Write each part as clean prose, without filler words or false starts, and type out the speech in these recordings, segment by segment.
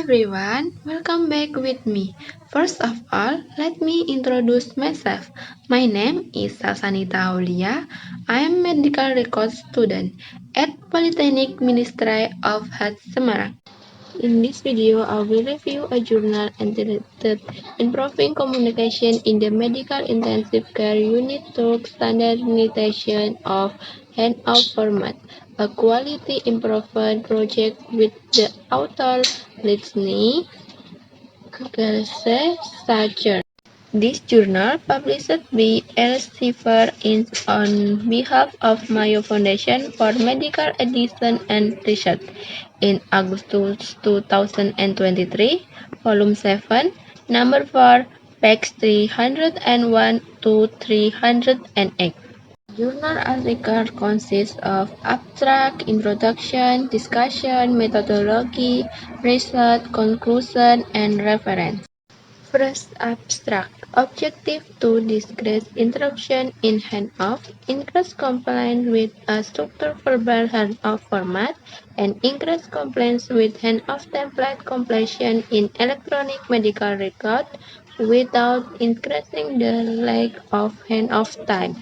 everyone, welcome back with me. First of all, let me introduce myself. My name is Salsanita Aulia. I am medical record student at Polytechnic Ministry of Health Semarang. In this video, I will review a journal entitled Improving Communication in the Medical Intensive Care Unit Through Standardization of Handout Format, a quality improvement project with the author Lidsny Sacher. This journal, published by Elsevier, is on behalf of Mayo Foundation for Medical Education and Research in August 2023, Volume 7, Number 4, Pages 301 to 308. Journal article consists of abstract, introduction, discussion, methodology, research, conclusion, and reference. First abstract. Objective to discuss interruption in handoff, increase compliance with a structured verbal handoff format, and increase compliance with handoff template completion in electronic medical record without increasing the length of handoff time.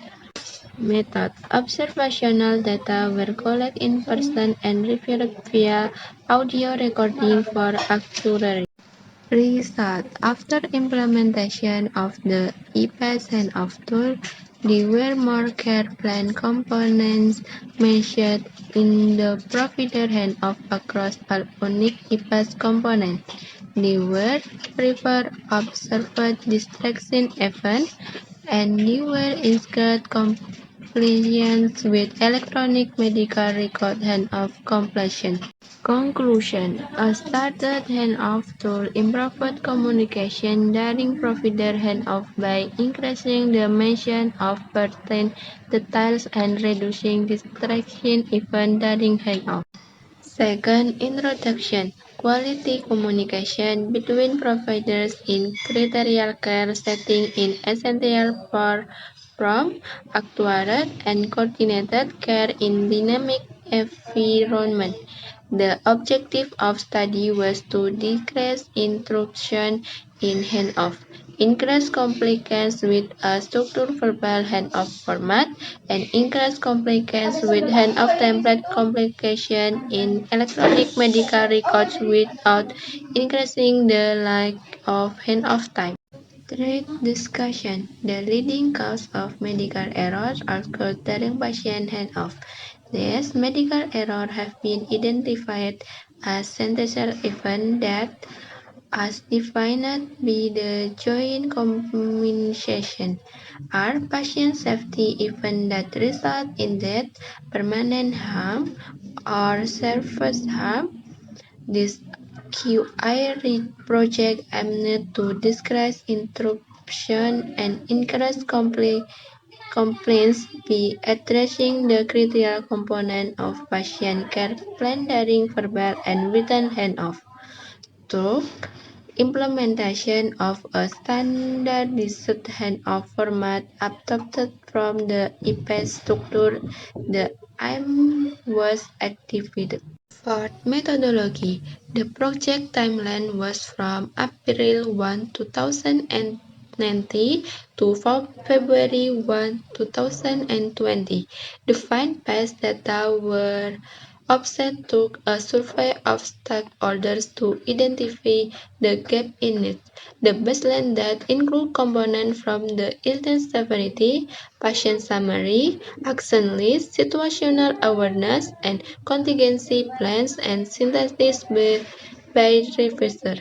Method. Observational data were collected in person and reviewed via audio recording for accuracy. Result. After implementation of the EPAS handoff tool, there were more care plan components mentioned in the provider handoff across all unique EPAS components. They were prefer observed distraction event and they were inscribed compliance with electronic medical record handoff completion. Conclusion. A started handoff tool improved communication during provider handoff by increasing the mention of pertinent details and reducing distraction event during handoff. Second, introduction. Quality communication between providers in critical care setting is essential for prompt, accurate, and coordinated care in dynamic environment. The objective of study was to decrease interruption in handoff, increase compliance with a structured verbal handoff format, and increase compliance with handoff template complication in electronic medical records without increasing the length of handoff time. Third discussion. The leading cause of medical errors occurred during patient handoff. These medical errors have been identified as sentinel events that, as defined by the Joint Commission, are patient safety events that result in death, permanent harm, or serious harm. This QI project aimed to decrease interruption and increase complaints by addressing the critical component of patient care plan during verbal and written handoff. 2. Implementation of a standardized handoff format adopted from the EPAS structure. The aim was activated. Fourth, methodology. The project timeline was from April 1, 2019 to February 1, 2020. The find past data were Offset took a survey of stakeholders to identify the gap in it. The baseline that include components from the illness severity, patient summary, action list, situational awareness, and contingency plans and synthesis by revisor.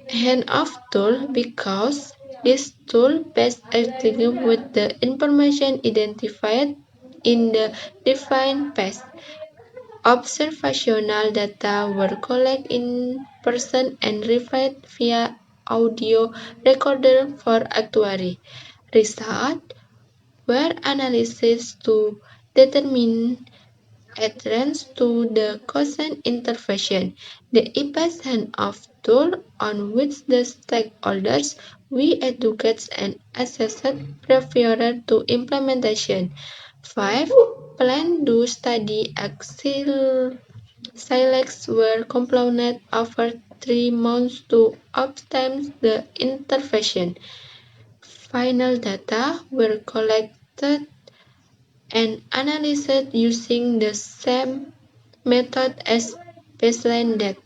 Handoff tool because this tool best executes with the information identified in the defined path. Observational data were collected in person and reviewed via audio recorder for actuary. Result were analysis to determine adherence to the consent intervention. The EPAS handoff tool on which the stakeholders we educate and assess prior to implementation. 5. Plan do study Silex were completed over 3 months to obtain the intervention. Final data were collected and analyzed using the same method as baseline data.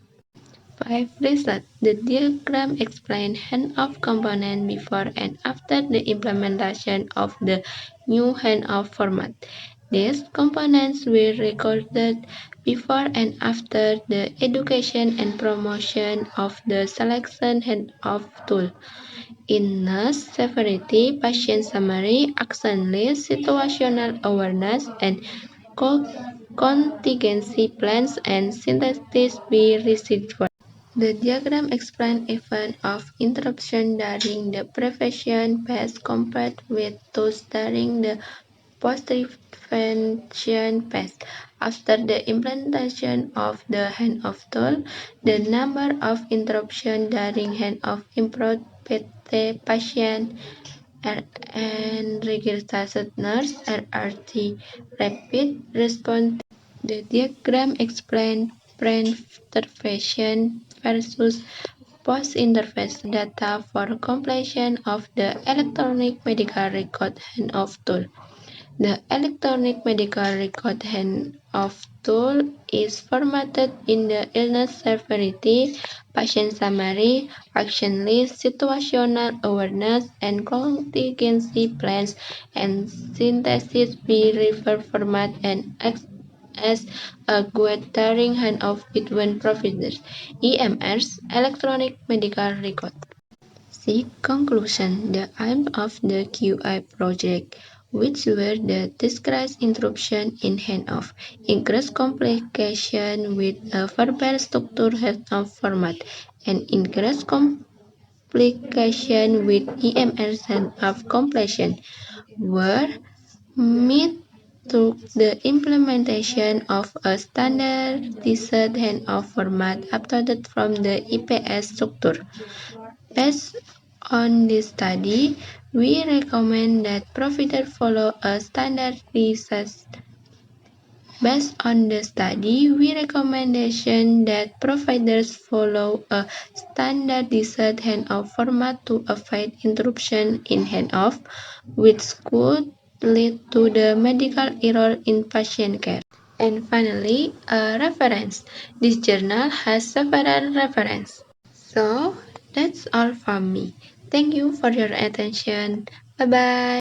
5. Result. The diagram explains handoff component before and after the implementation of the new handoff format. These components were recorded before and after the education and promotion of the selection handoff tool. In nurse severity, patient summary, action list, situational awareness, and contingency plans and synthesis be residual. The diagram explains events of interruption during the prevention phase compared with those during the post-prevention phase. After the implementation of the handoff tool, the number of interruptions during handoff improved with the patient and registered nurse RRT rapid response. The diagram explains pre-intervention versus post-intervention data for completion of the electronic medical record handoff tool. The electronic medical record handoff tool is formatted in the illness severity, patient summary, action list, situational awareness, and contingency plans and synthesis be refer format and as a guiding handoff between providers, EMRs, electronic medical record. See conclusion. The aim of the QI project, which were the discussed interruption in handoff, increased complication with a verbal structure handoff format, and increased complication with EMR handoff completion, were met through the implementation of a standardized handoff format adopted from the IPS structure. Based on this study, we recommend that providers follow a standardized. Based on the study, we recommendation that providers follow a standardized handoff format to avoid interruption in handoff, which could lead to the medical error in patient care. And finally, a reference. This journal has several references. So, that's all from me. Thank you for your attention. Bye bye.